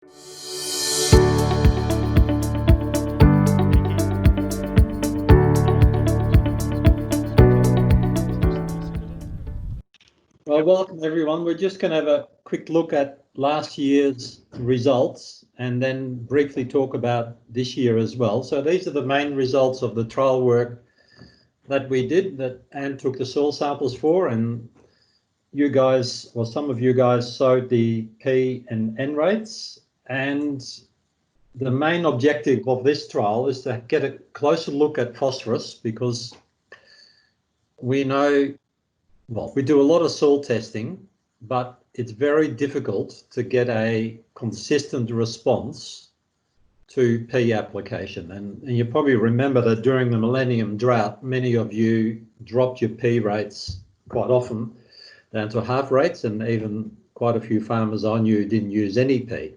Well, welcome everyone. We're just going to have a quick look at last year's results and then briefly talk about this year as well. So these are the main results of the trial work that we did, that Anne took the soil samples for, and you guys, well, some of you guys sowed the P and N rates. And the main objective of this trial is to get a closer look at phosphorus, because we know, well, we do a lot of soil testing, but it's very difficult to get a consistent response to P application. And you probably remember that during the millennium drought, many of you dropped your P rates quite often down to half rates, and even quite a few farmers I knew didn't use any P.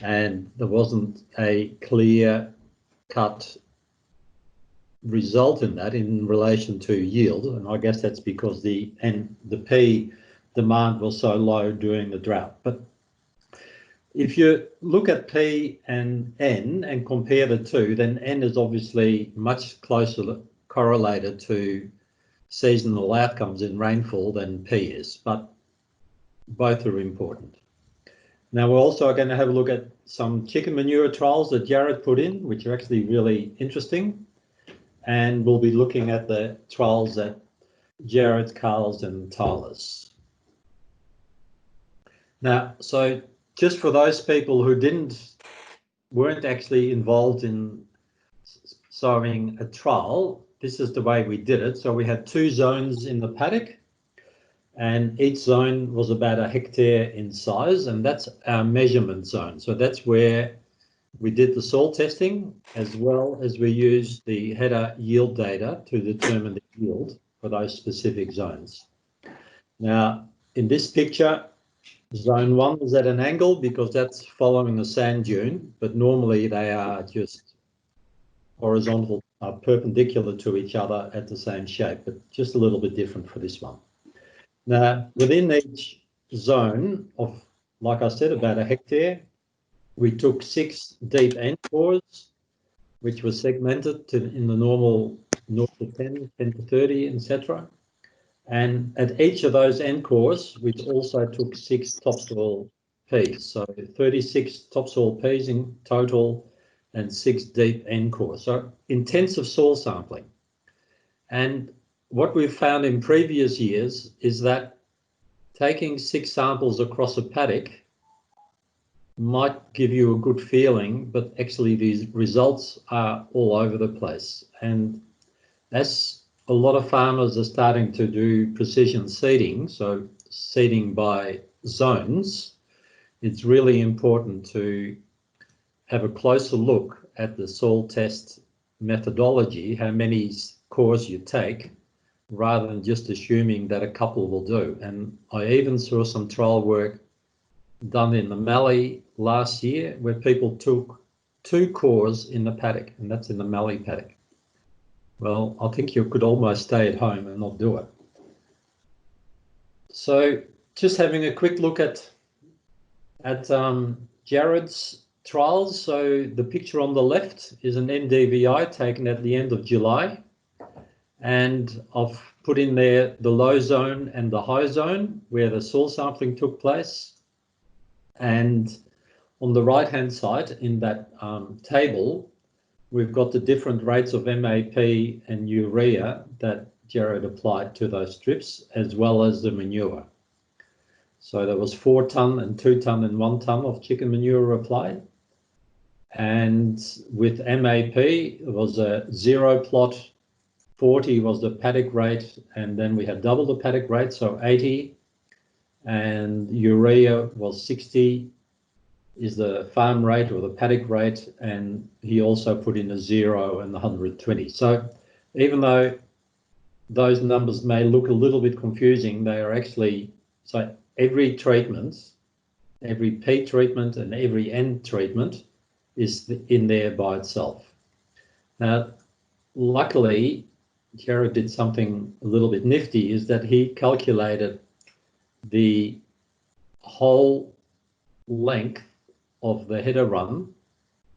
And there wasn't a clear-cut result in that in relation to yield, and I guess that's because the P demand was so low during the drought. But if you look at P and N and compare the two, then N is obviously much closer correlated to seasonal outcomes in rainfall than P is, but both are important. Now we're also going to have a look at some chicken manure trials that Jared put in, which are actually really interesting. And we'll be looking at the trials at Jared, Carl's and Tyler's. Now, so just for those people who weren't actually involved in sowing a trial, this is the way we did it. So we had 2 zones in the paddock, and each zone was about 1 hectare in size, and that's our measurement zone. So that's where we did the soil testing, as well as we used the header yield data to determine the yield for those specific zones. Now, in this picture, zone 1 is at an angle because that's following a sand dune, but normally they are just horizontal, perpendicular to each other at the same shape, but just a little bit different for this one. Now, within each zone of, like I said, about 1 hectare, we took 6 deep end cores, which were segmented in the normal 0 to 10, 10 to 30, etc. And at each of those end cores, we also took 6 topsoil Ps. So 36 topsoil Ps in total and 6 deep end cores. So intensive soil sampling. And what we've found in previous years is that taking 6 samples across a paddock might give you a good feeling, but actually these results are all over the place. And as a lot of farmers are starting to do precision seeding, so seeding by zones, it's really important to have a closer look at the soil test methodology, how many cores you take, rather than just assuming that a couple will do. And I even saw some trial work done in the Mallee last year where people took 2 cores in the paddock, and that's in the Mallee paddock. Well, I think you could almost stay at home and not do it. So just having a quick look at Jared's trials. So the picture on the left is an NDVI taken at the end of July. And I've put in there the low zone and the high zone where the soil sampling took place. And on the right-hand side in that table, we've got the different rates of MAP and urea that Jared applied to those strips, as well as the manure. So there was 4 tonne and 2 tonne and 1 tonne of chicken manure applied. And with MAP, it was a 0 plot, 40 was the paddock rate, and then we had double the paddock rate, so 80, and urea was 60 is the farm rate or the paddock rate, and he also put in a 0 and the 120. So even though those numbers may look a little bit confusing, they are actually, so every treatment, every P treatment and every N treatment is in there by itself. Now, luckily, Jared did something a little bit nifty, is that he calculated the whole length of the header run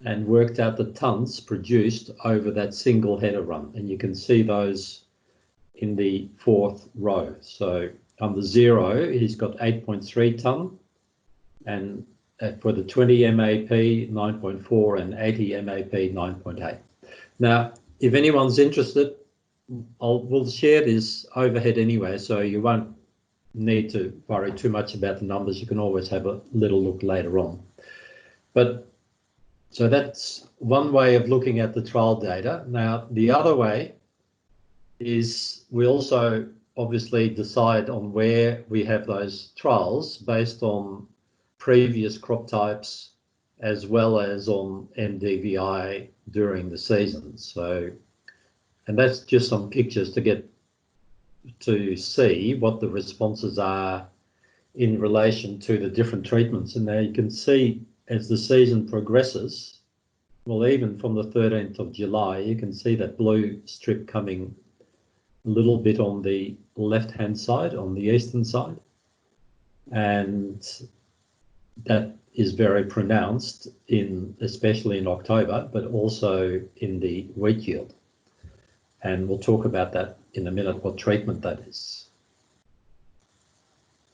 and worked out the tonnes produced over that single header run. And you can see those in the fourth row. So on the 0, he's got 8.3 tonne, and for the 20 MAP, 9.4, and 80 MAP, 9.8. Now, if anyone's interested, we'll share this overhead anyway, so you won't need to worry too much about the numbers. You can always have a little look later on. But so that's one way of looking at the trial data. Now, the other way is we also obviously decide on where we have those trials based on previous crop types as well as on MDVI during the season. So, and that's just some pictures to get to see what the responses are in relation to the different treatments. And now you can see as the season progresses, well, even from the 13th of July, you can see that blue strip coming a little bit on the left-hand side, on the eastern side. And that is very pronounced especially in October, but also in the wheat yield. And we'll talk about that in a minute, what treatment that is.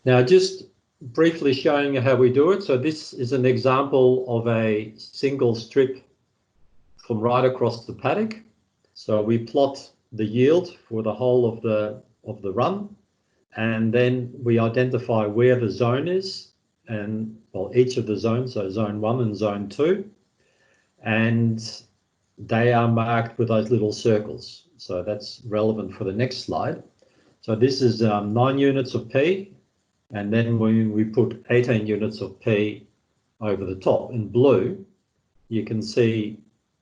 Now, just briefly showing you how we do it. So this is an example of a single strip from right across the paddock. So we plot the yield for the whole of the run, and then we identify where the zone is, and well, each of the zones, so zone 1 and zone 2, and they are marked with those little circles. So that's relevant for the next slide. So this is 9 units of P, and then when we put 18 units of P over the top in blue, you can see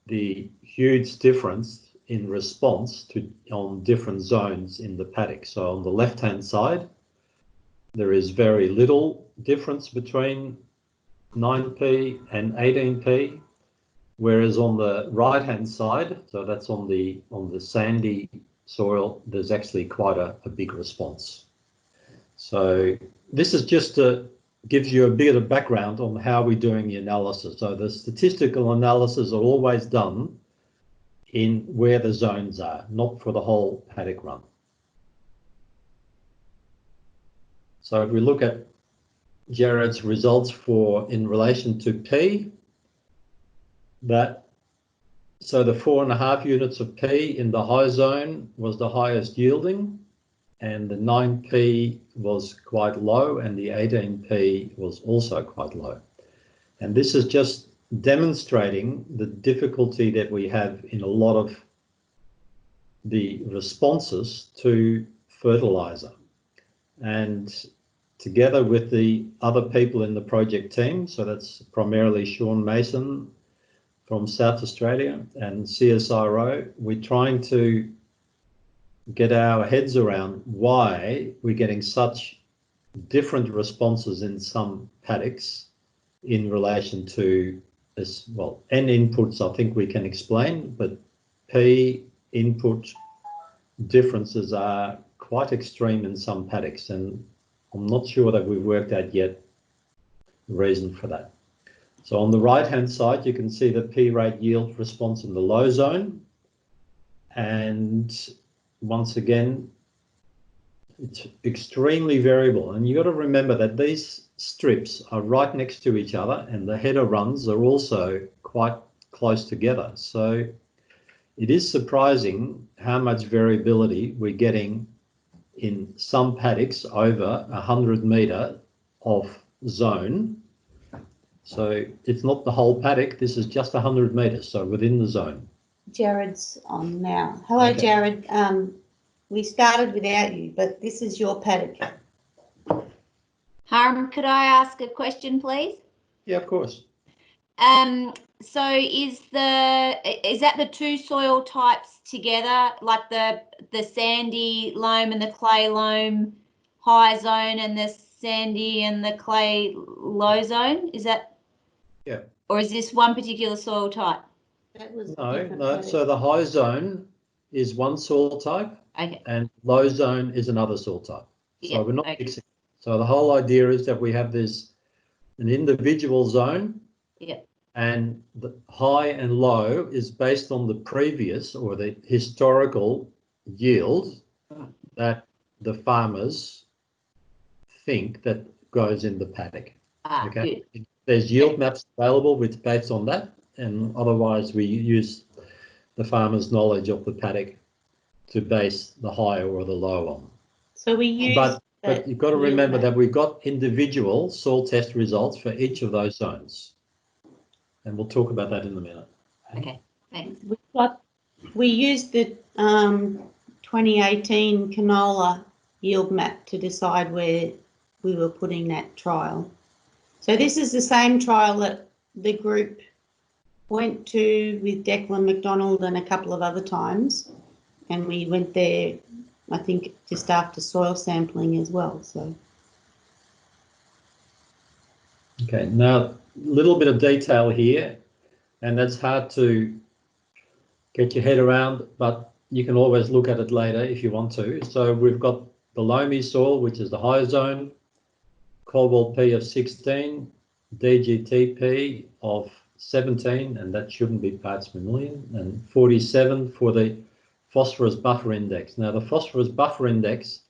the huge difference in response on different zones in the paddock. So on the left-hand side, there is very little difference between 9P and 18P, whereas on the right-hand side, so that's on the sandy soil, there's actually quite a big response. So this is just gives you a bit of background on how we're doing the analysis. So the statistical analysis are always done in where the zones are, not for the whole paddock run. So if we look at Jared's results in relation to P, so the 4.5 units of P in the high zone was the highest yielding, and the 9P was quite low, and the 18P was also quite low. And this is just demonstrating the difficulty that we have in a lot of the responses to fertilizer. And together with the other people in the project team, so that's primarily Sean Mason from South Australia and CSIRO, we're trying to get our heads around why we're getting such different responses in some paddocks in relation to this. Well, N inputs I think we can explain, but P input differences are quite extreme in some paddocks, and I'm not sure that we've worked out yet the reason for that. So on the right-hand side, you can see the P rate yield response in the low zone. And once again, it's extremely variable. And you've got to remember that these strips are right next to each other, and the header runs are also quite close together. So it is surprising how much variability we're getting in some paddocks over 100 metre of zone. So it's not the whole paddock, this is just 100 metres, so within the zone. Jared's on now. Hello, okay. Jared. We started without you, but this is your paddock. Harm, could I ask a question, please? Yeah, of course. So is that the two soil types together, like the sandy loam and the clay loam high zone, and the sandy and the clay low zone? Is that? Yeah. Or is this one particular soil type? That was no. So the high zone is one soil type, okay, and low zone is another soil type. So yep, we're not mixing. So the whole idea is that we have an individual zone, Yeah. And the high and low is based on the previous or the historical yield that the farmers think that goes in the paddock. Okay. Good. There's yield maps available which based on that, and otherwise we use the farmer's knowledge of the paddock to base the high or the low on. So we use. But you've got to remember that we've got individual soil test results for each of those zones. And we'll talk about that in a minute. Okay, thanks. We used the 2018 canola yield map to decide where we were putting that trial. So this is the same trial that the group went to with Declan McDonald and a couple of other times. And we went there, I think, just after soil sampling as well. So. Okay, now a little bit of detail here, and that's hard to get your head around, but you can always look at it later if you want to. So we've got the loamy soil, which is the high zone, cobalt P of 16, DGTP of 17, and that shouldn't be parts per million, and 47 for the phosphorus buffer index. Now the phosphorus buffer index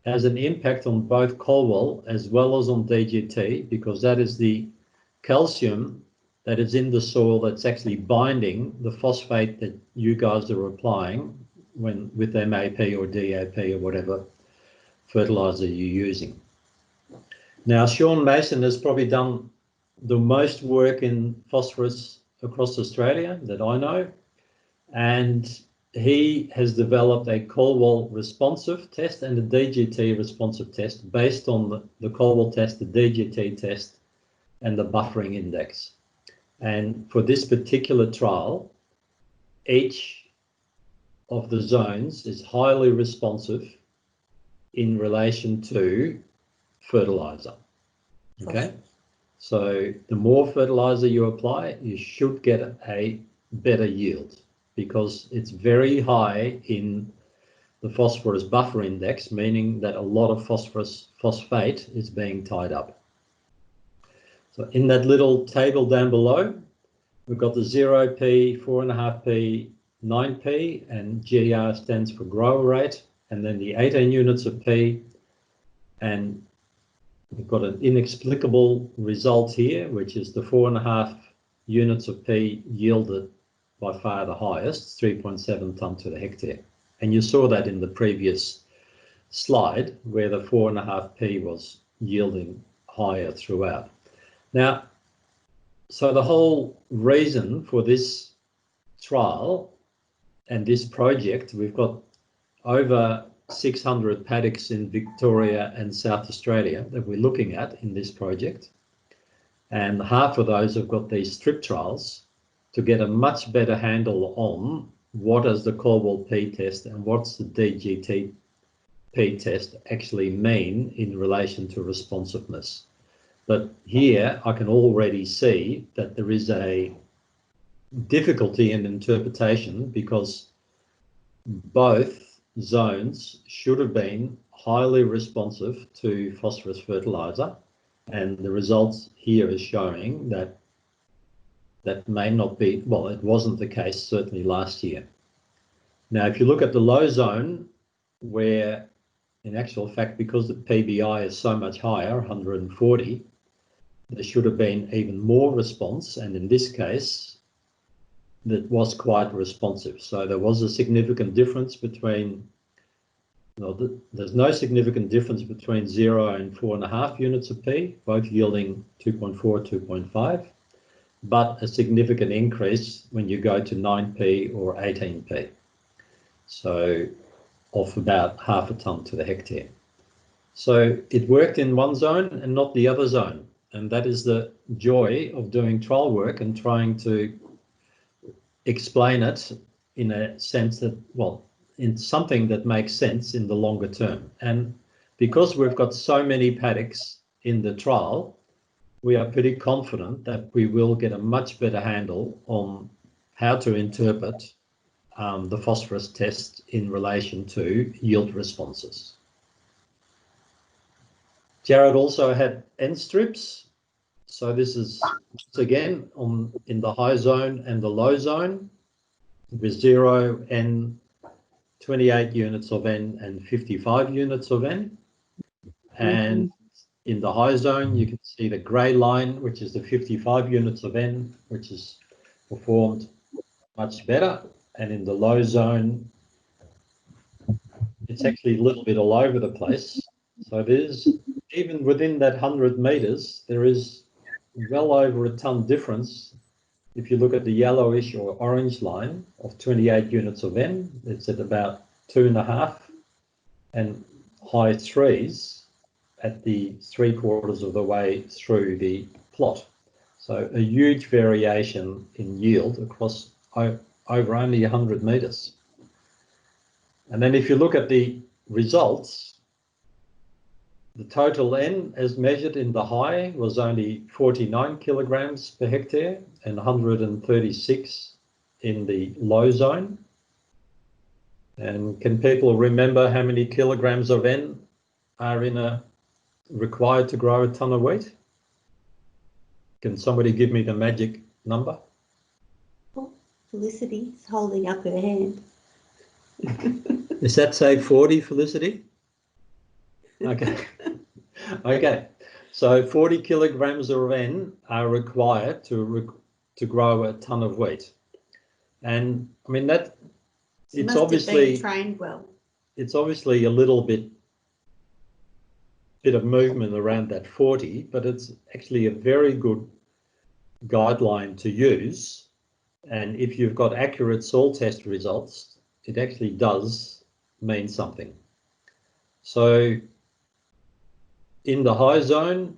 has an impact on both Colwell as well as on DGT, because that is the calcium that is in the soil that's actually binding the phosphate that you guys are applying when with MAP or DAP or whatever fertilizer you're using. Now, Sean Mason has probably done the most work in phosphorus across Australia that I know, and he has developed a Colwell responsive test and a DGT responsive test based on the Colwell test, the DGT test, and the buffering index. And for this particular trial, each of the zones is highly responsive in relation to fertilizer. Okay, so the more fertilizer you apply, you should get a better yield, because it's very high in the phosphorus buffer index, meaning that a lot of phosphate is being tied up. So in that little table down below, we've got the 0P, 4.5P, 9P, and GR stands for grower rate, and then the 18 units of P, and we've got an inexplicable result here, which is the 4.5 units of P yielded by far the highest, 3.7 tonne to the hectare. And you saw that in the previous slide where the 4.5P was yielding higher throughout. Now, so the whole reason for this trial and this project, we've got over 600 paddocks in Victoria and South Australia that we're looking at in this project. And half of those have got these strip trials to get a much better handle on what does the Colwell P test and what's the DGT P test actually mean in relation to responsiveness. But here I can already see that there is a difficulty in interpretation, because both zones should have been highly responsive to phosphorus fertilizer, and the results here is showing that that may not be, well, it wasn't the case certainly last year. Now, if you look at the low zone, where in actual fact, because the PBI is so much higher, 140, there should have been even more response, and in this case, that was quite responsive. So there was a significant difference between, there's no significant difference between 0 and 4.5 units of P, both yielding 2.4, 2.5, but a significant increase when you go to 9P or 18P. So of about half a tonne to the hectare. So it worked in one zone and not the other zone. And that is the joy of doing trial work and trying to explain it in a sense that, well, in something that makes sense in the longer term. And because we've got so many paddocks in the trial, we are pretty confident that we will get a much better handle on how to interpret the phosphorus test in relation to yield responses. Jared also had end strips. So this is once again in the high zone and the low zone with 0 N, 28 units of N and 55 units of N. And in the high zone, you can see the grey line, which is the 55 units of N, which is performed much better. And in the low zone, it's actually a little bit all over the place. So there's, even within that 100 metres, there is well over a tonne difference. If you look at the yellowish or orange line of 28 units of N, it's at about 2.5 and high 3s at the 3/4 of the way through the plot. So a huge variation in yield across over only 100 metres. And then if you look at the results, the total N as measured in the high was only 49 kilograms per hectare and 136 in the low zone. And can people remember how many kilograms of N are required to grow a tonne of wheat? Can somebody give me the magic number? Oh, Felicity's holding up her hand. Does that say 40, Felicity? Okay. Okay. So 40 kilograms of N are required to grow a tonne of wheat. And I mean, that She it's must obviously have been trained well. It's obviously a little bit of movement around that 40, but it's actually a very good guideline to use. And if you've got accurate soil test results, it actually does mean something. So in the high zone,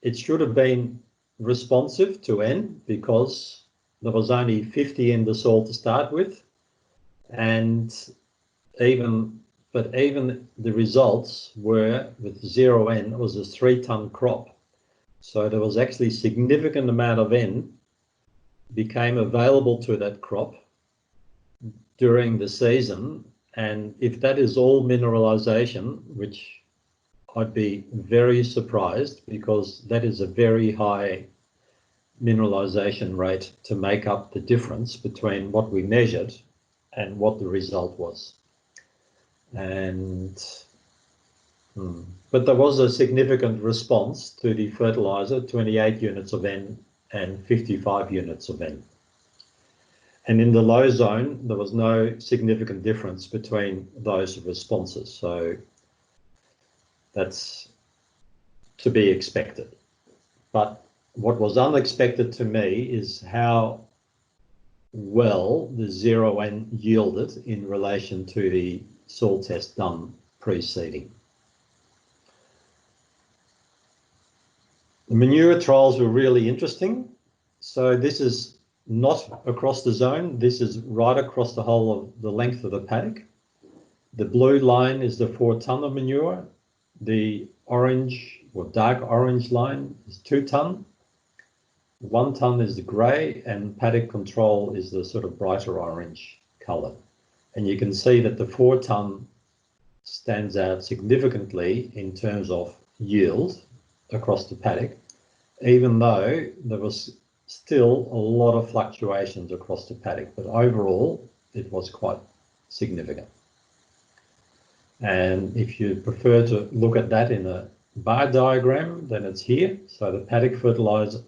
it should have been responsive to N because there was only 50 in the soil to start with. And even the results were with 0 N, it was a 3-tonne crop. So there was actually significant amount of N became available to that crop during the season. And if that is all mineralization, which I'd be very surprised because that is a very high mineralization rate to make up the difference between what we measured and what the result was. And but there was a significant response to the fertilizer, 28 units of N and 55 units of N. And in the low zone, there was no significant difference between those responses. So that's to be expected. But what was unexpected to me is how well the 0 N yielded in relation to the soil test done preceding. The manure trials were really interesting. So this is not across the zone. This is right across the whole of the length of the paddock. The blue line is the 4 tonne of manure. The orange or dark orange line is 2 tonne. 1 tonne is the grey, and paddock control is the sort of brighter orange colour. And you can see that the 4 tonne stands out significantly in terms of yield across the paddock, even though there was still a lot of fluctuations across the paddock, but overall it was quite significant. And if you prefer to look at that in a bar diagram, then it's here. So the paddock fertilizer,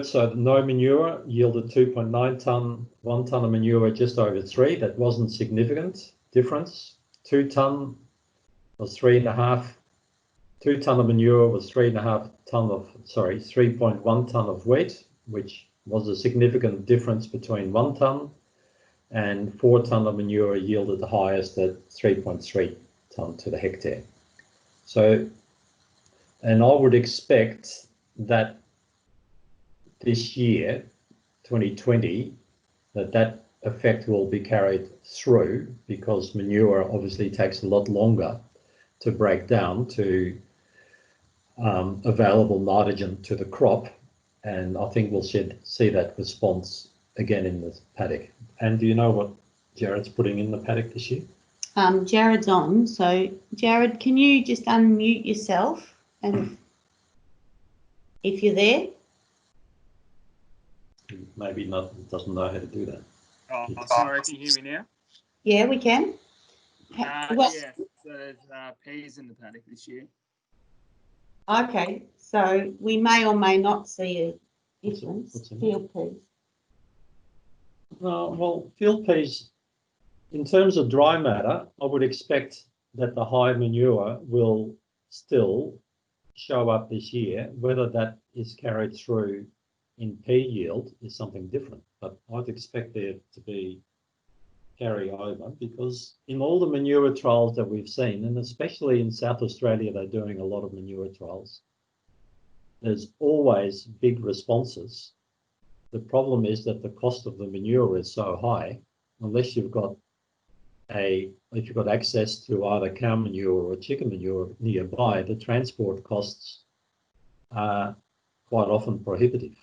so no manure yielded 2.9 tonne, 1 tonne of manure just over 3. That wasn't significant difference. 2 tonne was 3.5. 2 tonne of manure was 3.5 tonne of, 3.1 tonne of wheat, which was a significant difference between 1 tonne, and 4 tonne of manure yielded the highest at 3.3 tonne to the hectare. So, and I would expect that this year, 2020, that effect will be carried through, because manure obviously takes a lot longer to break down to available nitrogen to the crop, and I think we'll see that response again in the paddock. And do you know what Jared's putting in the paddock this year? Jared's on, so Jared, can you just unmute yourself? And if you're there. Maybe not, doesn't know how to do that. Oh, sorry, can you hear me now? Yeah, we can. What- Yeah, so there's peas in the paddock this year. Okay, so we may or may not see a difference. What's in Field peas. Well, field peas, in terms of dry matter, I would expect that the high manure will still show up this year. Whether that is carried through in pea yield is something different, but I'd expect there to be carry over, because in all the manure trials that we've seen, and especially in South Australia, they're doing a lot of manure trials, there's always big responses. The problem is that the cost of the manure is so high, unless you've got if you've got access to either cow manure or chicken manure nearby, the transport costs are quite often prohibitive.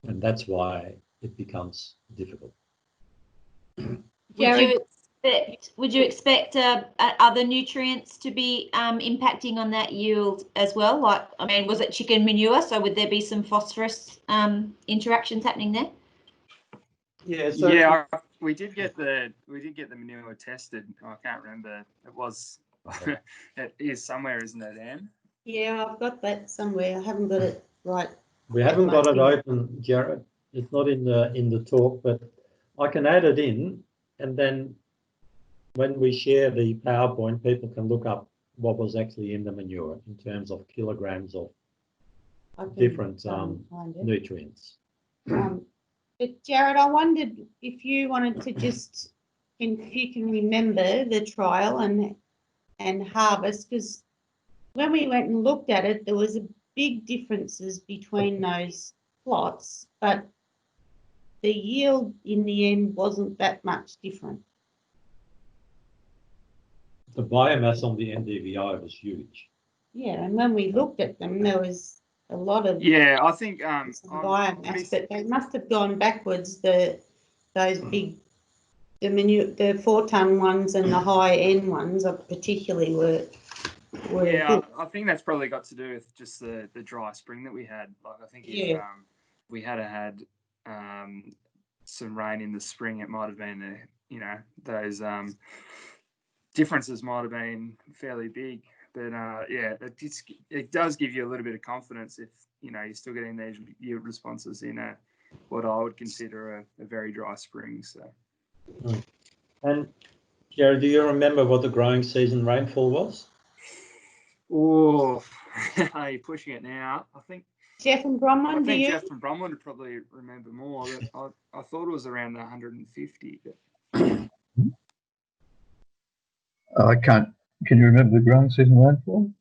And that's why it becomes difficult. Would you expect other nutrients to be impacting on that yield as well? Like, I mean, was it chicken manure? So would there be some phosphorus interactions happening there? Yeah. So Yeah, we did get the manure tested. I can't remember. It was it is somewhere, isn't it, Anne? Yeah, I've got that somewhere. I haven't got it right. we haven't got it open, Jared. It's not in the talk, but I can add it in, and then when we share the PowerPoint, people can look up what was actually in the manure in terms of kilograms of different nutrients. But Jared, I wondered if you wanted to just, if you can remember the trial and harvest, because when we went and looked at it, there was a big differences between those plots, but the yield in the end wasn't that much different. The biomass on the NDVI was huge. Yeah, and when we looked at them, there was a lot of I think biomass, but they must have gone backwards. Those big, the 4-ton ones and the high end ones, particularly were. Yeah, I think that's probably got to do with just the dry spring that we had. Like, I think if we had some rain in the spring, it might have been those differences might have been fairly big. But it does give you a little bit of confidence if you're still getting these yield responses in what I would consider a very dry spring. So. And Jared, do you remember what the growing season rainfall was? Oh, you're pushing it now. I think Jeff and Bromwich. Jeff and Bromwich would probably remember more. But I thought it was around the 150. But... I can't. Can you remember the growing season rainfall?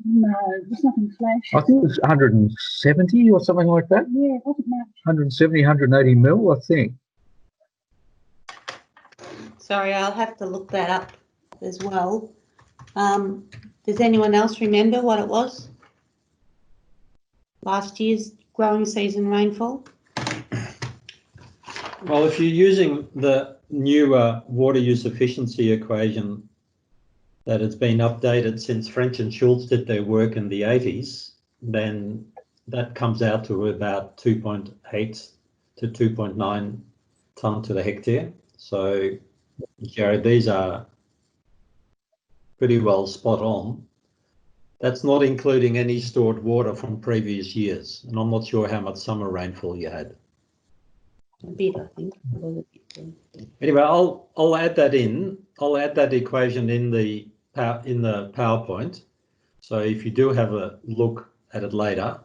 No, there's nothing flash. I think it was 170 or something like that. Yeah, it wasn't much. 170, 180 mil, I think. Sorry, I'll have to look that up as well. Does anyone else remember what it was? Last year's growing season rainfall? Well, if you're using the newer water use efficiency equation that has been updated since French and Schultz did their work in the 80s, then that comes out to about 2.8 to 2.9 tonne to the hectare. So, Jared, these are pretty well spot on. That's not including any stored water from previous years, and I'm not sure how much summer rainfall you had. A bit, I think. Anyway, I'll add that in. I'll add that equation in the PowerPoint. So if you do have a look at it later,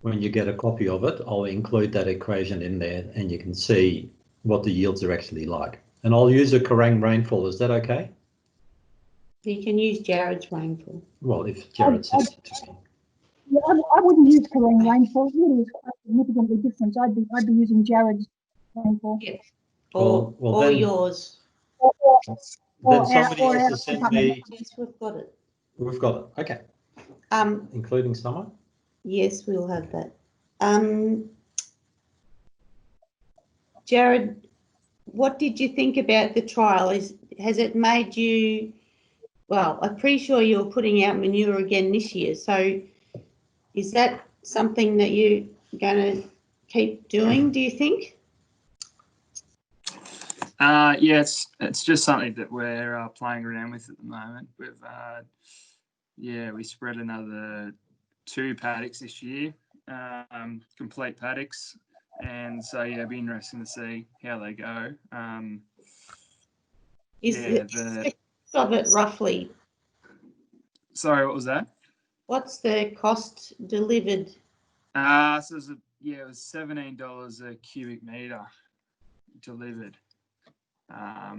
when you get a copy of it, I'll include that equation in there, and you can see what the yields are actually like. And I'll use a Kerrang rainfall. Is that okay? You can use Jared's rainfall. Well, if Jared says it to me. Yeah, I wouldn't use Kerrang rainfall. It really is quite significantly different. I'd be using Jared's rainfall. Yes. Well, or then, yours. Then somebody has to send me. Yes, we've got it. We've got it. Okay. Including summer? Yes, we'll have that. Jared, what did you think about the trial? Has it made you, well, I'm pretty sure you're putting out manure again this year. So Is that something that you're going to keep doing, do you think? Yeah, it's just something that we're playing around with at the moment. We spread another 2 paddocks this year, complete paddocks, and so it'll be interesting to see how they go. Is the cost of it roughly? Sorry, what was that? What's the cost delivered? So it was $17 a cubic meter delivered. I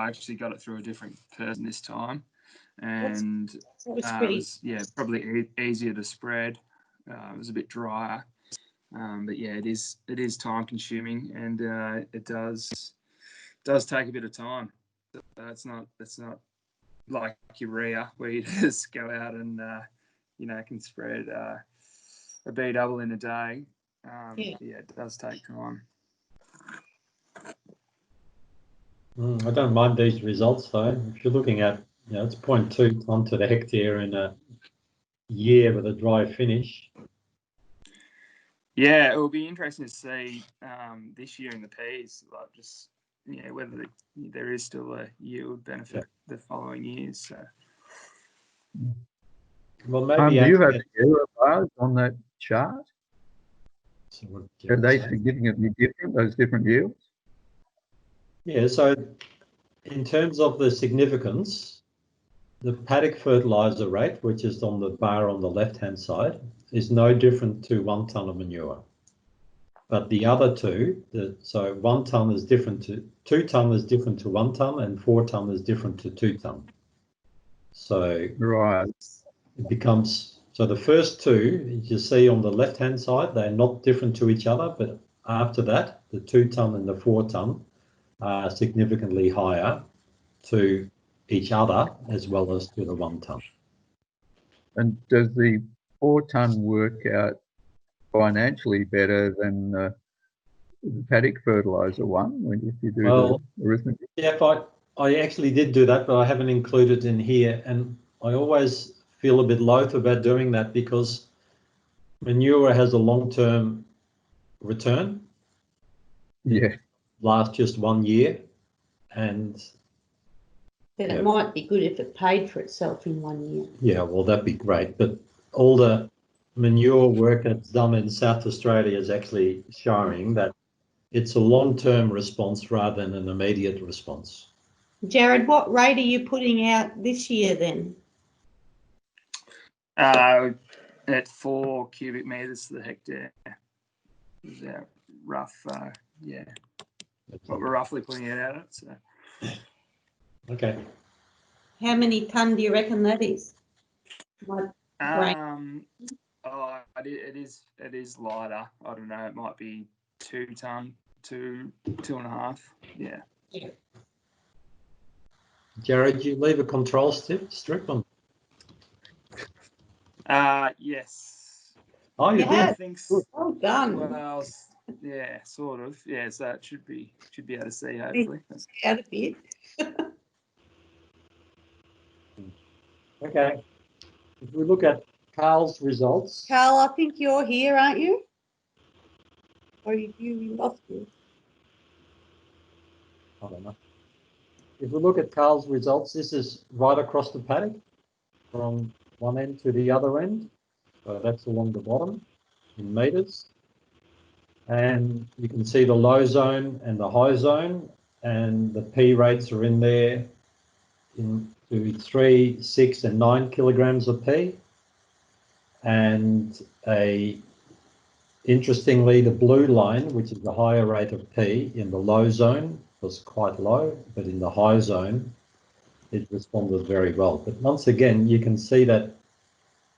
actually got it through a different person this time, and it was probably easier to spread. It was a bit drier, but yeah, it is time consuming, and it does take a bit of time. It's not like urea where you just go out and can spread a B double in a day. It does take time. I don't mind these results though. If you're looking at, it's 0.2 tonne to the hectare in a year with a dry finish. Yeah, it will be interesting to see this year in the peas, like just whether there is still a yield benefit the following years. So. Well, maybe do you have the error bars on that chart? Are they significantly different, those different yields? Yeah, so in terms of the significance, the paddock fertiliser rate, which is on the bar on the left-hand side, is no different to 1 tonne of manure. But the other two, so 1 tonne is different to 2 tonne is different to 1 tonne, and 4 tonne is different to 2 tonne. So right, it becomes, so the first two you see on the left-hand side, they're not different to each other, but after that, the 2 tonne and the 4 tonne are significantly higher to each other as well as to the 1 tonne. And does the 4 tonne work out financially better than the paddock fertiliser one if you do the arithmetic? Yeah, I actually did do that, but I haven't included in here, and I always feel a bit loath about doing that because manure has a long-term return. Yeah. Lasts just 1 year, and but it might be good if it paid for itself in 1 year. Yeah, well, that'd be great. But all the manure work that's done in South Australia is actually showing that it's a long-term response rather than an immediate response. Jared, what rate are you putting out this year then? At 4 cubic metres to the hectare. Is that rough? What we're roughly putting it out at. So. Okay. How many tonne do you reckon that is? It is lighter. I don't know. It might be 2 tonne, 2.5. Yeah. Jared, you leave a control strip on? Yes. Oh, you did? I think so. Well done. Well, yeah, sort of. Yeah, so it should be able to see hopefully. Out a bit. Okay. If we look at Carl's results. Carl, I think you're here, aren't you? Or you lost you? I don't know. If we look at Carl's results, this is right across the paddock from one end to the other end. So that's along the bottom in metres. And you can see the low zone and the high zone, and the P rates are in there into 3, 6 and 9 kilograms of P. And interestingly, the blue line, which is the higher rate of P in the low zone, was quite low, but in the high zone, it responded very well. But once again, you can see that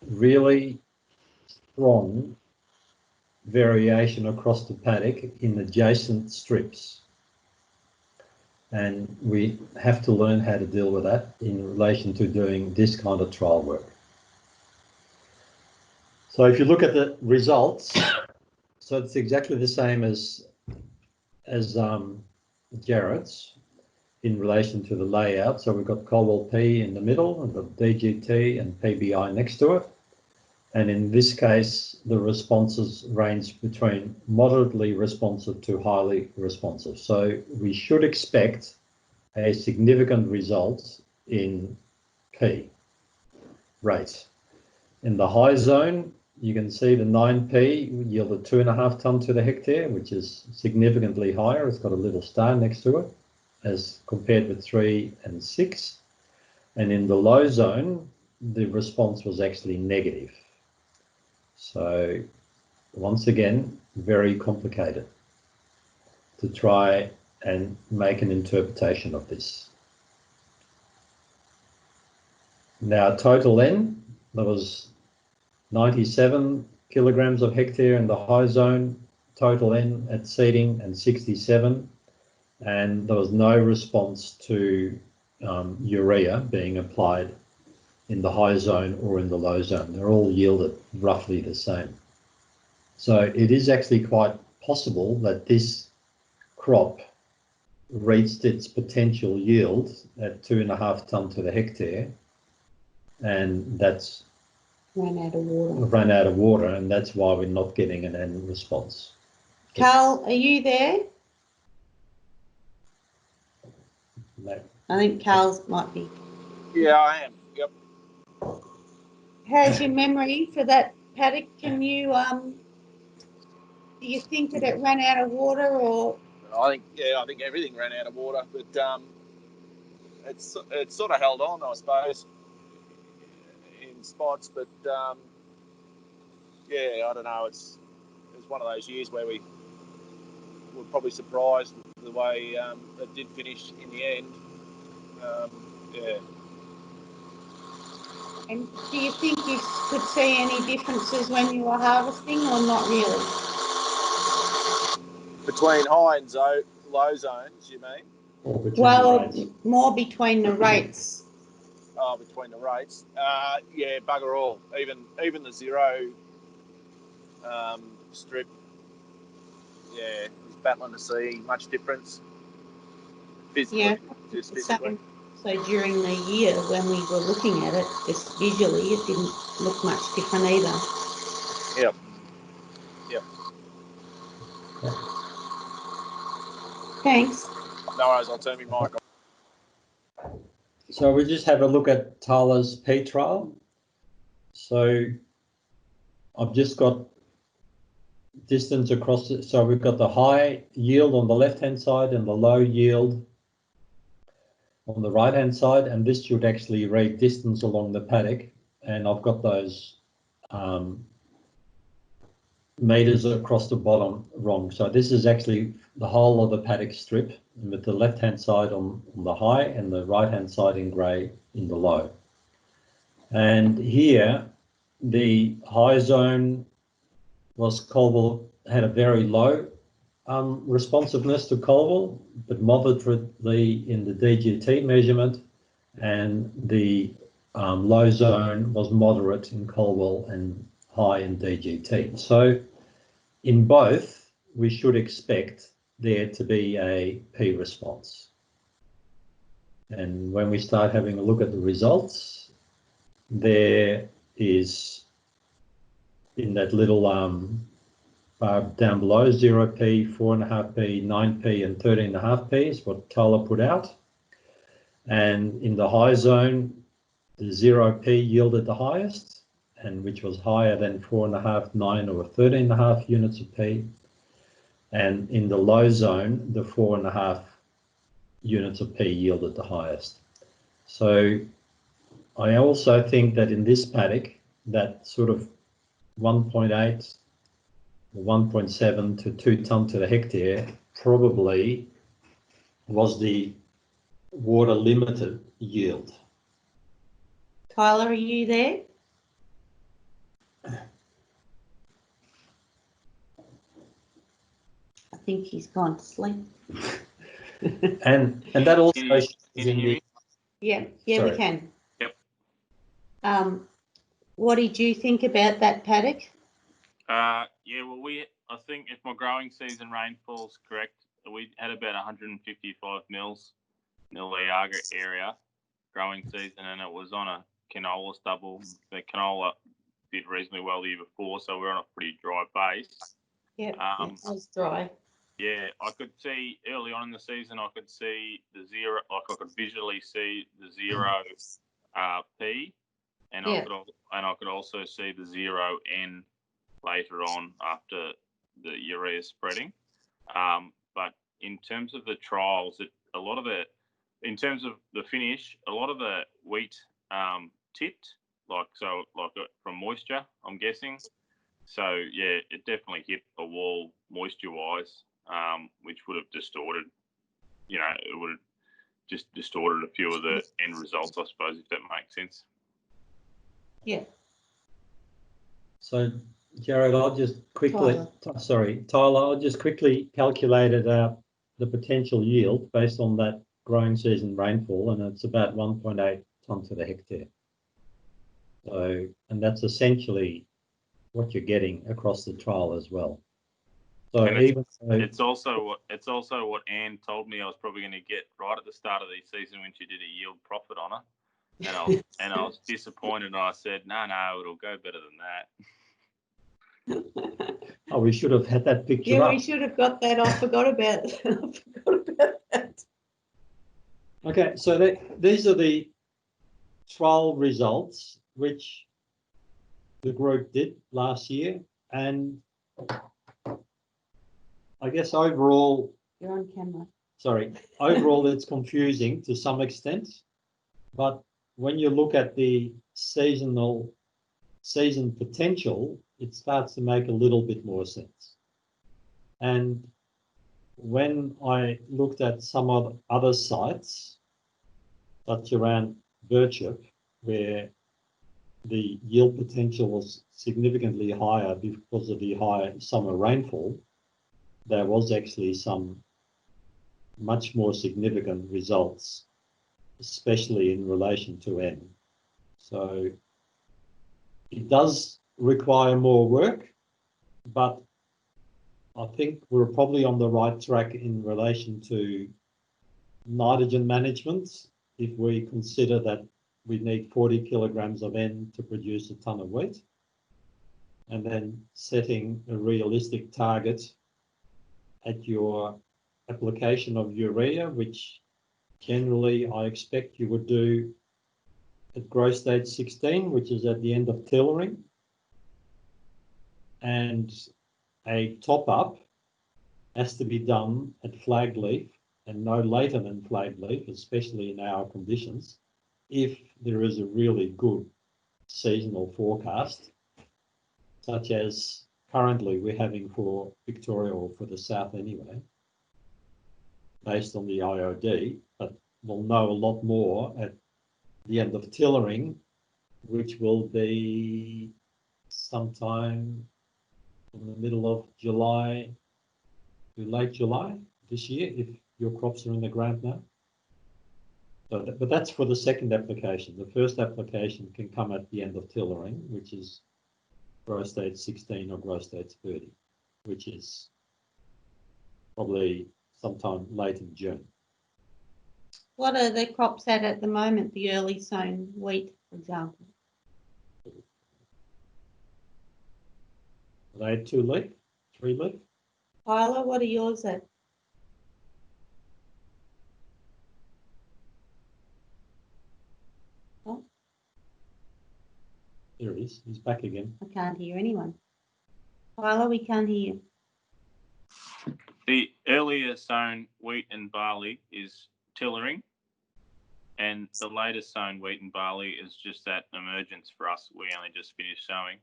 really strong variation across the paddock in adjacent strips. And we have to learn how to deal with that in relation to doing this kind of trial work. So if you look at the results, so it's exactly the same as Jared's in relation to the layout. So we've got Cobalt P in the middle and the DGT and PBI next to it. And in this case, the responses range between moderately responsive to highly responsive. So we should expect a significant result in P rate. In the high zone, you can see the 9P yielded 2.5 tonne to the hectare, which is significantly higher. It's got a little star next to it as compared with 3 and 6. And in the low zone, the response was actually negative. So once again, very complicated to try and make an interpretation of this. Now, total N, there was 97 kilograms of hectare in the high zone, total N at seeding and 67, and there was no response to urea being applied in the high zone or in the low zone. They're all yielded roughly the same. So it is actually quite possible that this crop reached its potential yield at 2.5 tonne to the hectare, and that's Run out of water, and that's why we're not getting an N response. Carl, are you there? No. I think Carl's might be. Yeah, I am. Yep. How's your memory for that paddock? Can you do you think that it ran out of water, or? I think everything ran out of water, but it's sort of held on, I suppose, in spots. But yeah, I don't know. It's one of those years where we were probably surprised with the way it did finish in the end. Yeah. And do you think you could see any differences when you were harvesting, or not really? Between high and low zones, you mean? Well, more between the rates. Oh, between the rates. Yeah, bugger all. Even the zero strip. Yeah, was battling to see much difference. Physically, Yeah, just physically. So during the year when we were looking at it, just visually, it didn't look much different either. Yep. Yep. Thanks. No worries, I'll turn my mic on. So we just have a look at Tyler's P trial. So I've just got distance across it. So we've got the high yield on the left-hand side and the low yield on the right-hand side, and this should actually read distance along the paddock. And I've got those meters across the bottom wrong. So this is actually the whole of the paddock strip, with the left-hand side on the high and the right-hand side in grey in the low. And here, the high zone was Colville, had a very low responsiveness to Colville, but moderately in the DGT measurement, and the low zone was moderate in Colville and high in DGT. So in both, we should expect there to be a P response. And when we start having a look at the results, there is, in that little bar down below, 0P, 4.5P, 9P and 13.5P is what Tyler put out. And in the high zone, the 0P yielded the highest, and which was higher than 4.5, 9 or 13.5 units of P. And in the low zone, the 4.5 units of P yielded the highest. So I also think that in this paddock, that sort of 1.8 or 1.7 to 2 tonne to the hectare probably was the water limited yield. Tyler, are you there? I think he's gone to sleep. and that also shows in the... Yeah, Sorry. We can. Yep. What did you think about that paddock? Yeah, well, I think if my growing season rainfall's correct, we had about 155 mils in the Liaga area growing season, and it was on a canola stubble. The canola did reasonably well the year before, so we're on a pretty dry base. Yeah, it was dry. Yeah, I could see early on in the season, I could see the zero, like I could visually see the zero P, and I could also see the zero N later on after the urea spreading. But in terms of the trials, in terms of the finish, a lot of the wheat tipped, like from moisture, I'm guessing. So yeah, it definitely hit a wall moisture-wise, which would have distorted, it would have just distorted a few of the end results, I suppose, if that makes sense. Yeah. So, Jared, I'll just quickly, Tyler, I'll just quickly calculated out the potential yield based on that growing season rainfall, and it's about 1.8 tonne to the hectare. So, and that's essentially what you're getting across the trial as well. So it's also what Anne told me I was probably going to get right at the start of the season when she did a yield profit on her, and I was disappointed. And I said, no, it'll go better than that. Oh, we should have had that picture. Yeah, we should have got that. I forgot about that. Okay, so these are the trial results which the group did last year, and I guess overall, you're on camera. Sorry, overall it's confusing to some extent, but when you look at the season potential, it starts to make a little bit more sense. And when I looked at some of other sites, such around Birchip, where the yield potential was significantly higher because of the high summer rainfall, there was actually some much more significant results, especially in relation to N. So it does require more work, but I think we're probably on the right track in relation to nitrogen management if we consider that we need 40 kilograms of N to produce a tonne of wheat, and then setting a realistic target at your application of urea, which generally I expect you would do at growth stage 16, which is at the end of tillering, and a top-up has to be done at flag leaf and no later than flag leaf, especially in our conditions, if there is a really good seasonal forecast, such as currently we're having for Victoria or for the south anyway, based on the IOD, but we'll know a lot more at the end of tillering, which will be sometime in the middle of July to late July this year, if your crops are in the ground now. So but that's for the second application. The first application can come at the end of tillering, which is growth stage 16 or growth stage 30, which is probably sometime late in June. What are the crops at the moment, the early sown wheat, for example? Are they 2 leaf, 3 leaf? Tyler, what are yours at? Oh. There he is, he's back again. I can't hear anyone. Tyler, we can't hear you. The earlier sown wheat and barley is tillering, and the later sown wheat and barley is just that emergence for us. We only just finished sowing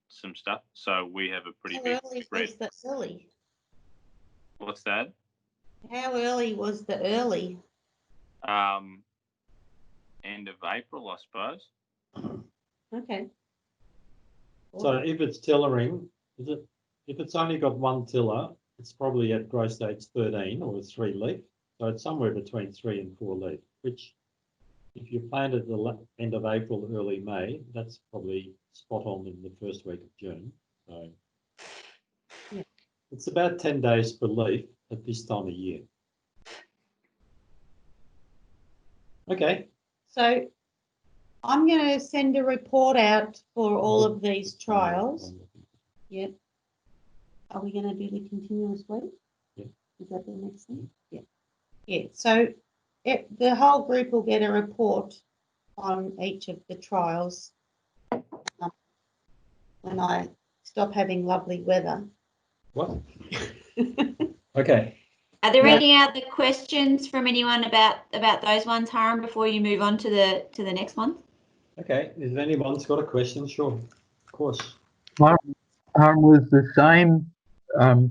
some stuff, so we have a pretty big spread. Was the early? What's that? How early was the early? End of April, I suppose. Okay. So if it's tillering, if it's only got 1 tiller, it's probably at growth stage 13 or 3 leaf. So it's somewhere between 3 and 4 leaf, which if you planted at the end of April, early May, that's probably spot on in the first week of June. So yeah, it's about 10 days per leaf at this time of year. Okay. So I'm going to send a report out for all of these trials. Yep. Are we going to do the continuous week? Yeah. Is that the next thing? Yeah. Yeah. So the whole group will get a report on each of the trials when I stop having lovely weather. What? Okay. Are there any other questions from anyone about those ones, Hiram, before you move on to the next one? Okay. If anyone's got a question, sure, of course. Was the same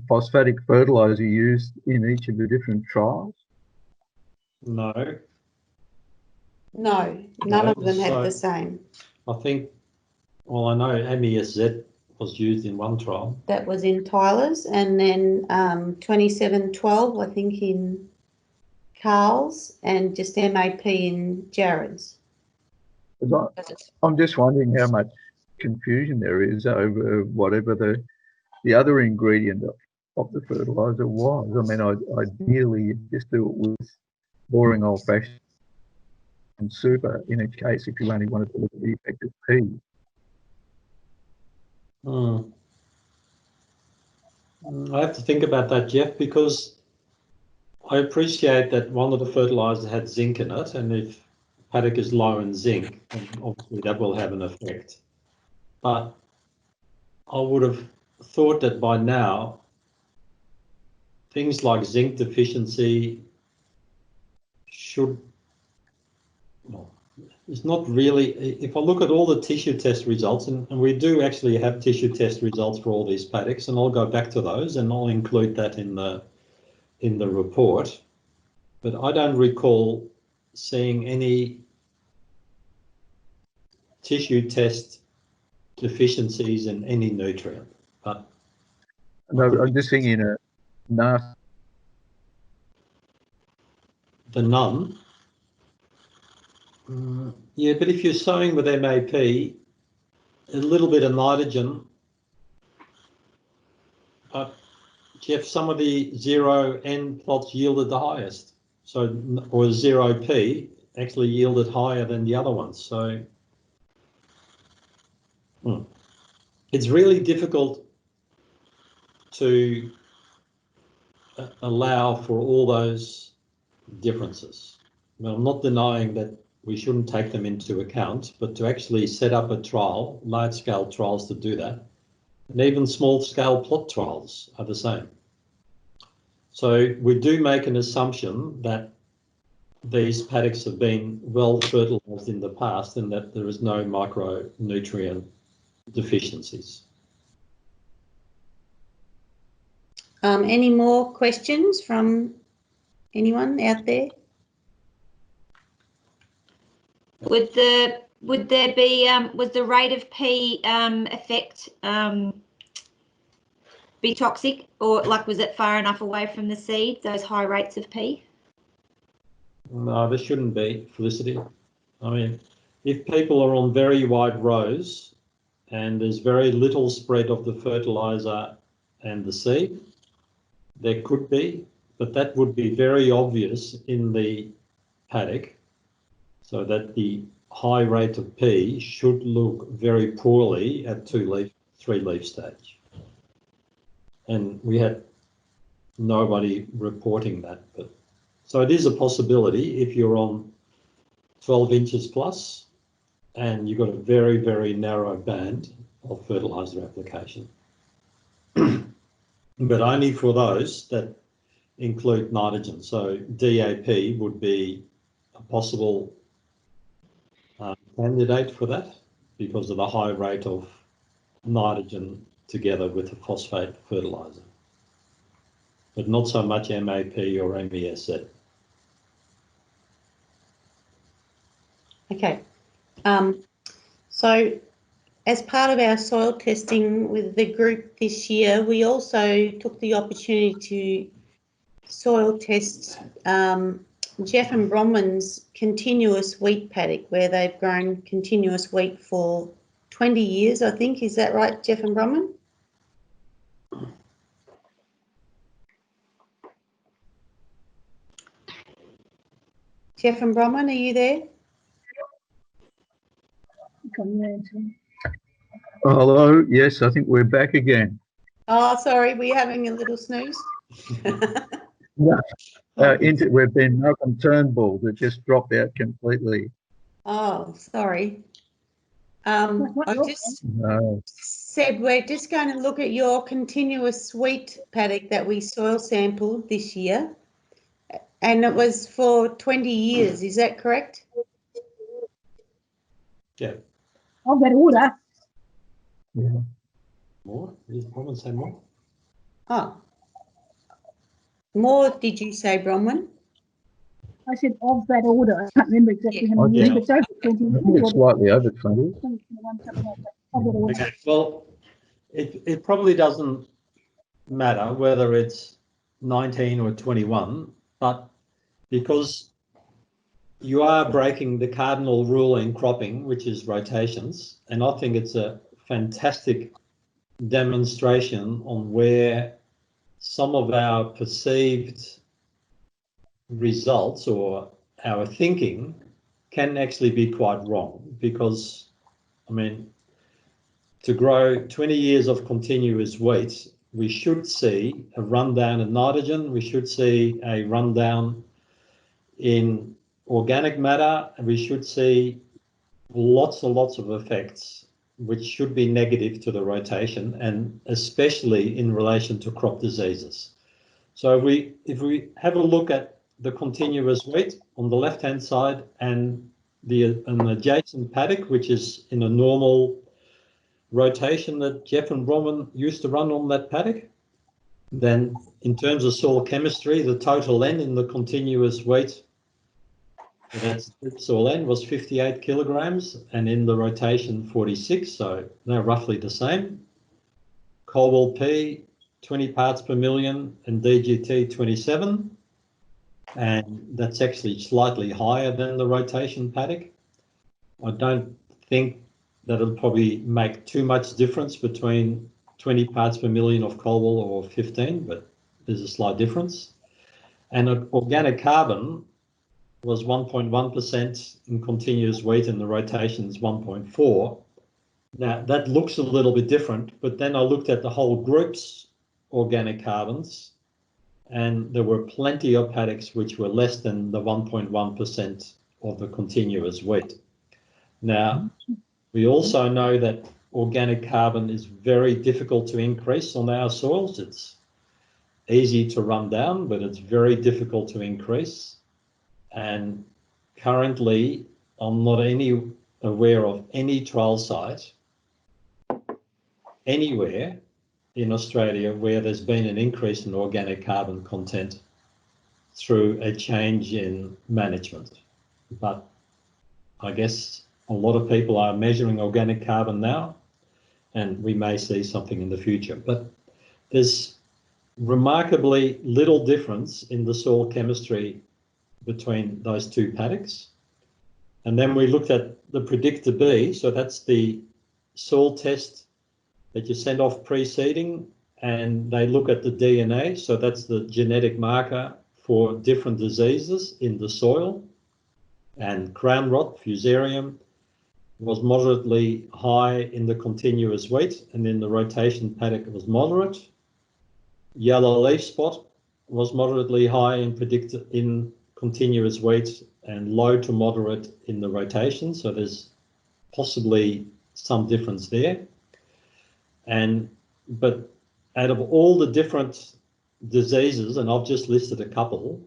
phosphatic fertilizer used in each of the different trials? No. No, none of them had the same. I think, well, I know MESZ was used in one trial. That was in Tyler's, and then 2712, I think, in Carl's, and just MAP in Jared's. I'm just wondering how much confusion there is over whatever the other ingredient of the fertilizer was. I mean, ideally, you just do it with boring old-fashioned super in each case if you only wanted to look at the effective P. I have to think about that, Jeff, because I appreciate that one of the fertilizers had zinc in it, and if paddock is low in zinc, then obviously that will have an effect. But I would have thought that by now, things like zinc deficiency should, well, it's not really, if I look at all the tissue test results, and we do actually have tissue test results for all these paddocks, and I'll go back to those and I'll include that in the report, but I don't recall seeing any tissue test deficiencies in any nutrient. But No, I'm just thinking a nasty. The none. Yeah, but if you're sowing with MAP, a little bit of nitrogen, but Jeff, some of the 0N plots yielded the highest. So, or 0P actually yielded higher than the other ones. So it's really difficult to allow for all those differences. Now, I'm not denying that we shouldn't take them into account, but to actually set up a trial, large-scale trials to do that, and even small-scale plot trials are the same. So we do make an assumption that these paddocks have been well fertilised in the past and that there is no micronutrient deficiencies. Any more questions from anyone out there? Would there be was the rate of P effect be toxic, or like was it far enough away from the seed, those high rates of P? No, there shouldn't be, Felicity. I mean, if people are on very wide rows and there's very little spread of the fertiliser and the seed, there could be, but that would be very obvious in the paddock, so that the high rate of P should look very poorly at 2-leaf, 3-leaf stage. And we had nobody reporting that, but so it is a possibility if you're on 12 inches plus and you've got a very, very narrow band of fertiliser application. But only for those that include nitrogen. So DAP would be a possible candidate for that because of the high rate of nitrogen together with the phosphate fertiliser, but not so much MAP or MESZ. Okay. So as part of our soil testing with the group this year, we also took the opportunity to soil test Jeff and Bronwyn's continuous wheat paddock, where they've grown continuous wheat for 20 years, I think. Is that right, Jeff and Bronwyn? Jeff and Bronwyn, are you there? welcome. Yeah. Oh, hello. Yes, I think we're back again. Oh, sorry, we're having a little snooze. Yeah. We've been Malcolm Turnbull that just dropped out completely. Oh, sorry. I just No. said we're just going to look at your continuous wheat paddock that we soil sampled this year, and it was for 20 years. Is that correct? Yeah. Of that order. Yeah. More? Did Bronwyn say more? Oh, more, did you say, Bronwyn? I said of that order. I can't remember exactly how many Yeah. years, but it's over 20 I think it's slightly over 20. something like that. Of that order. Okay. Well, it probably doesn't matter whether it's 19 or 21, but because you are breaking the cardinal rule in cropping, which is rotations, and I think it's a fantastic demonstration on where some of our perceived results or our thinking can actually be quite wrong, because, I mean, to grow 20 years of continuous wheat, we should see a rundown in nitrogen, we should see a rundown in organic matter, and we should see lots and lots of effects which should be negative to the rotation, and especially in relation to crop diseases. So if we have a look at the continuous wheat on the left-hand side and an adjacent paddock, which is in a normal rotation that Jeff and Bronwyn used to run on that paddock, then in terms of soil chemistry, the total N in the continuous wheat, that's soil N, was 58 kilograms, and in the rotation 46, so they're roughly the same. Cobalt P 20 parts per million and DGT 27, and that's actually slightly higher than the rotation paddock. I don't think that it'll probably make too much difference between 20 parts per million of cobalt or 15, but there's a slight difference. And organic carbon was 1.1% in continuous wheat, and the rotation is 1.4. Now that looks a little bit different, but then I looked at the whole group's organic carbons, and there were plenty of paddocks which were less than the 1.1% of the continuous wheat. Now, we also know that organic carbon is very difficult to increase on our soils. It's easy to run down, but it's very difficult to increase. And currently, I'm not aware of any trial site anywhere in Australia where there's been an increase in organic carbon content through a change in management. But I guess a lot of people are measuring organic carbon now, and we may see something in the future. But there's remarkably little difference in the soil chemistry between those two paddocks. And then we looked at the predictor B, so that's the soil test that you send off pre-seeding, and they look at the DNA, so that's the genetic marker for different diseases in the soil. And crown rot, fusarium, was moderately high in the continuous wheat, and in the rotation paddock it was moderate. Yellow leaf spot was moderately high in continuous wheat, and low to moderate in the rotation, so there's possibly some difference there. But out of all the different diseases, and I've just listed a couple,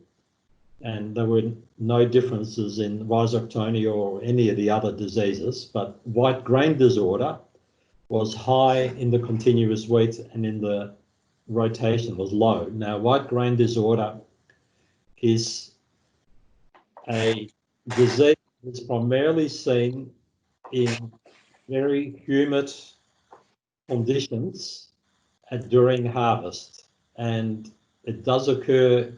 and there were no differences in rhizoctonia or any of the other diseases, but white grain disorder was high in the continuous wheat, and in the rotation was low. Now, white grain disorder is a disease that's primarily seen in very humid conditions during harvest, and it does occur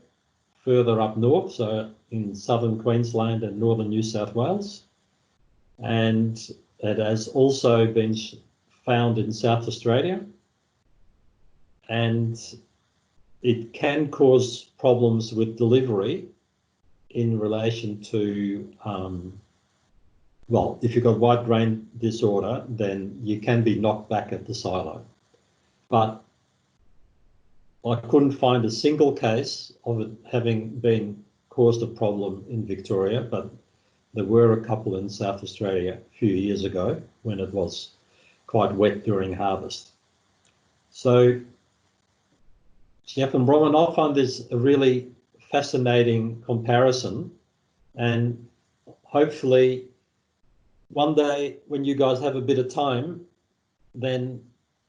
further up north, so in southern Queensland and northern New South Wales, and it has also been found in South Australia, and it can cause problems with delivery in relation to well, if you've got white grain disorder, then you can be knocked back at the silo. But I couldn't find a single case of it having been caused a problem in Victoria, but there were a couple in South Australia a few years ago when it was quite wet during harvest. So, Jeff and Bronwyn, I find this a really fascinating comparison, and hopefully one day when you guys have a bit of time, then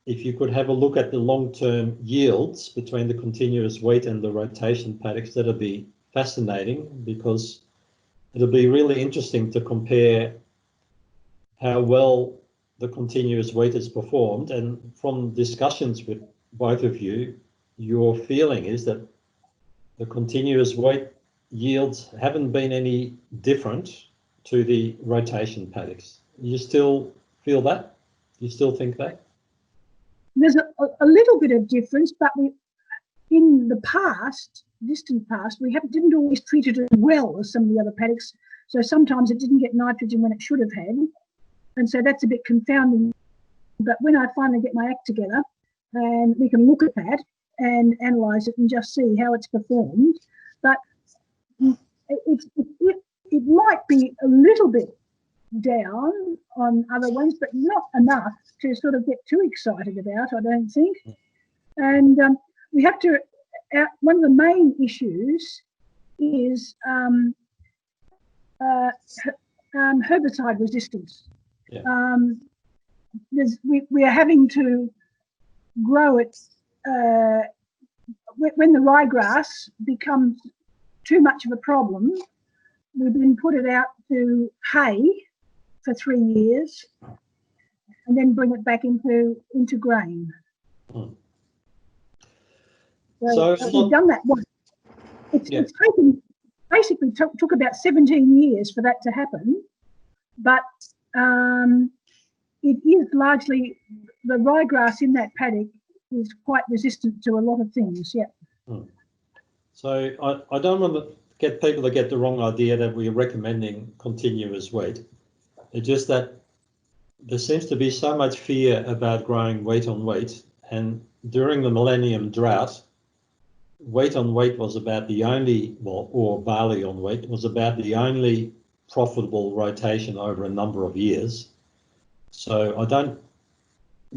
if you could have a look at the long-term yields between the continuous wheat and the rotation paddocks, that'd be fascinating, because it'll be really interesting to compare how well the continuous wheat has performed. And from discussions with both of you, your feeling is that the continuous wheat yields haven't been any different to the rotation paddocks. You still feel that? You still think that? There's a little bit of difference, but in the past, distant past, we didn't always treat it as well as some of the other paddocks. So sometimes it didn't get nitrogen when it should have had. And so that's a bit confounding. But when I finally get my act together and we can look at that and analyse it and just see how it's performed, but it might be a little bit down on other ones, but not enough to sort of get too excited about, I don't think. And we have to, one of the main issues is herbicide resistance. Yeah. We are having to grow it when the ryegrass becomes too much of a problem. We then put it out to hay for 3 years and then bring it back into grain. So we've done that once. It's taken, basically took about 17 years for that to happen, but it is largely, the ryegrass in that paddock is quite resistant to a lot of things, yeah. So I don't want to get people to get the wrong idea that we're recommending continuous wheat. It's just that there seems to be so much fear about growing wheat on wheat, and during the millennium drought, wheat on wheat was about the only, or barley on wheat was about the only profitable rotation over a number of years. So I don't,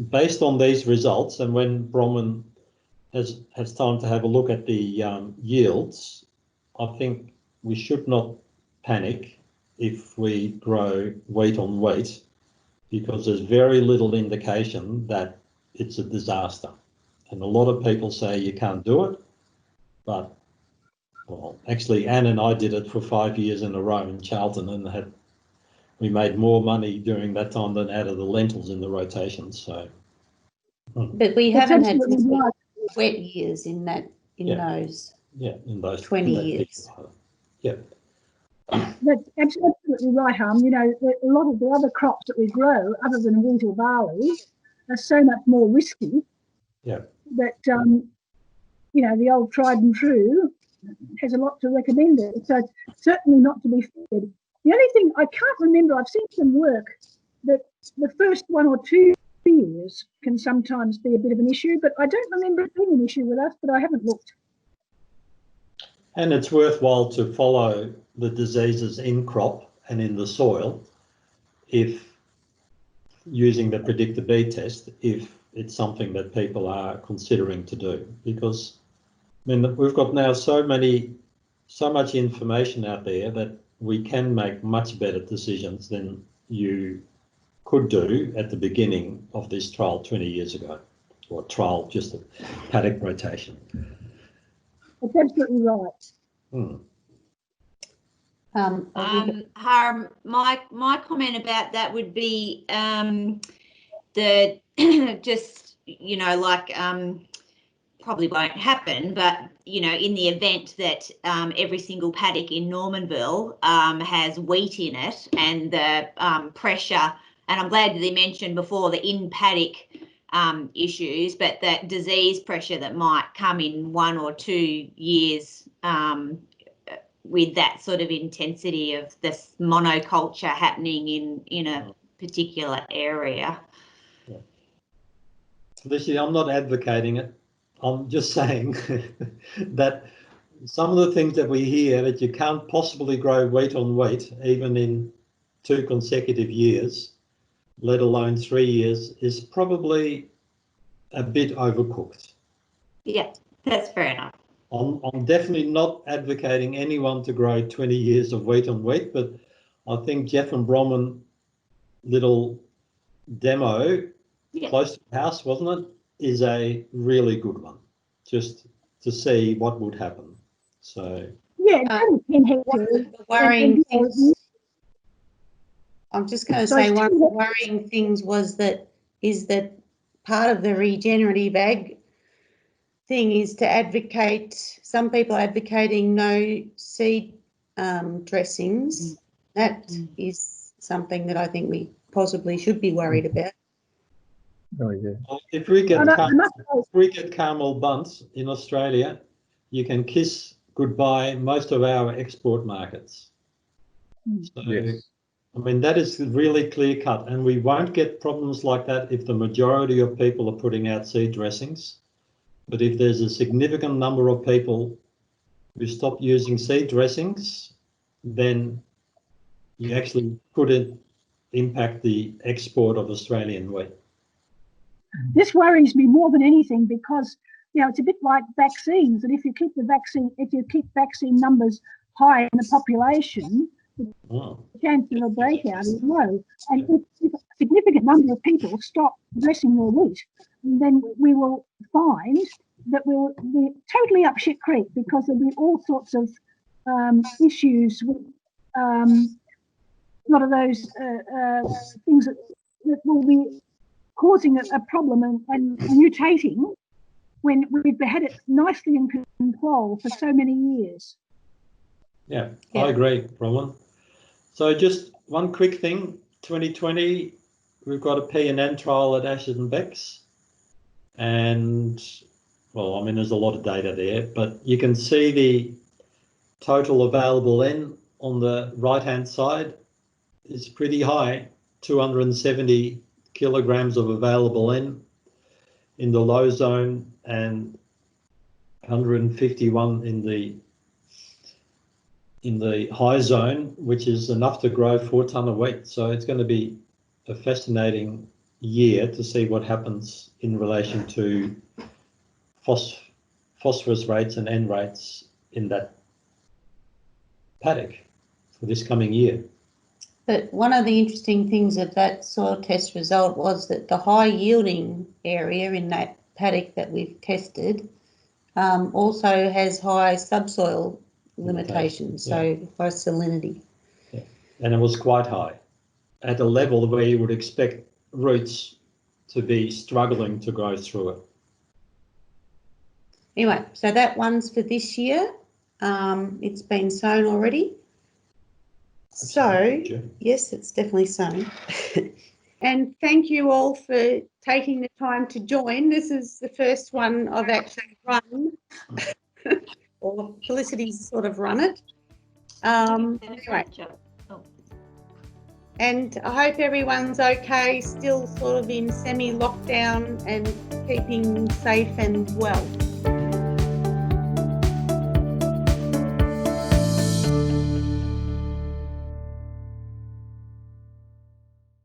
based on these results, and when Bronwyn has time to have a look at the yields, I think we should not panic if we grow wheat on wheat, because there's very little indication that it's a disaster. And a lot of people say you can't do it, but, well, actually Anne and I did it for 5 years in a row in Charlton, and we made more money during that time than out of the lentils in the rotations. So, but we haven't had wet years in those. Yeah, in those 20 years. Yeah. That's absolutely right, You know, a lot of the other crops that we grow, other than wheat or barley, are so much more risky. Yeah. That you know, the old tried and true has a lot to recommend it. So certainly not to be feared. The only thing I can't remember, I've seen some work that the first 1 or 2 years can sometimes be a bit of an issue, but I don't remember it being an issue with us, but I haven't looked. And it's worthwhile to follow the diseases in crop and in the soil, if using the predictor B test, if it's something that people are considering to do, because I mean, we've got now so much information out there that we can make much better decisions than you could do at the beginning of this trial 20 years ago, or trial, just a paddock rotation. That's absolutely right. Harm, my comment about that would be the just, you know, like probably won't happen, but you know, in the event that every single paddock in Normanville has wheat in it, and the pressure, and I'm glad that they mentioned before the in paddock issues, but that disease pressure that might come in 1 or 2 years with that sort of intensity of this monoculture happening in a particular area. Yeah. Lucy, I'm not advocating it. I'm just saying that some of the things that we hear that you can't possibly grow wheat on wheat, even in 2 consecutive years, let alone 3 years, is probably a bit overcooked. Yeah, that's fair enough. I'm definitely not advocating anyone to grow 20 years of wheat on wheat, but I think Jeff and Bronwyn little demo close to the house, wasn't it, is a really good one, just to see what would happen. So yeah, 10 hectares. One of the worrying things, I'm just going to say one of the Sorry. worrying things is that part of the regenerative ag thing is to advocate, some people are advocating no seed dressings. That is something that I think we possibly should be worried about. Oh, yeah. if we get Carmel bunts in Australia, you can kiss goodbye most of our export markets. So, Yes. I mean, that is really clear cut, and we won't get problems like that if the majority of people are putting out seed dressings. But if there's a significant number of people who stop using seed dressings, then you actually couldn't impact the export of Australian wheat. This worries me more than anything because, you know, it's a bit like vaccines, and if you keep vaccine numbers high in the population, the chance of a breakout is low. And if a significant number of people stop dressing their wheat, then we will find that we'll be totally up shit creek, because there'll be all sorts of issues with a lot of those things that will be causing a problem and mutating when we've had it nicely in control for so many years. Yeah. I agree, Bronwyn. So just one quick thing, 2020, we've got a P&N trial at Ashton and Beck's, and well, I mean, there's a lot of data there, but you can see the total available N on the right-hand side is pretty high, 270 kilograms of available N in the low zone and 151 in the high zone, which is enough to grow 4 tonne of wheat. So it's going to be a fascinating year to see what happens in relation to phosphorus rates and N rates in that paddock for this coming year. But one of the interesting things of that soil test result was that the high yielding area in that paddock that we've tested also has high subsoil limitations, so high salinity. Yeah. And it was quite high, at a level where you would expect roots to be struggling to grow through it. Anyway, so that one's for this year. It's been sown already. So, yes, it's definitely sown. And thank you all for taking the time to join. This is the first one I've actually run, or Felicity's sort of run it. Anyway. And I hope everyone's okay, still sort of in semi-lockdown and keeping safe and well.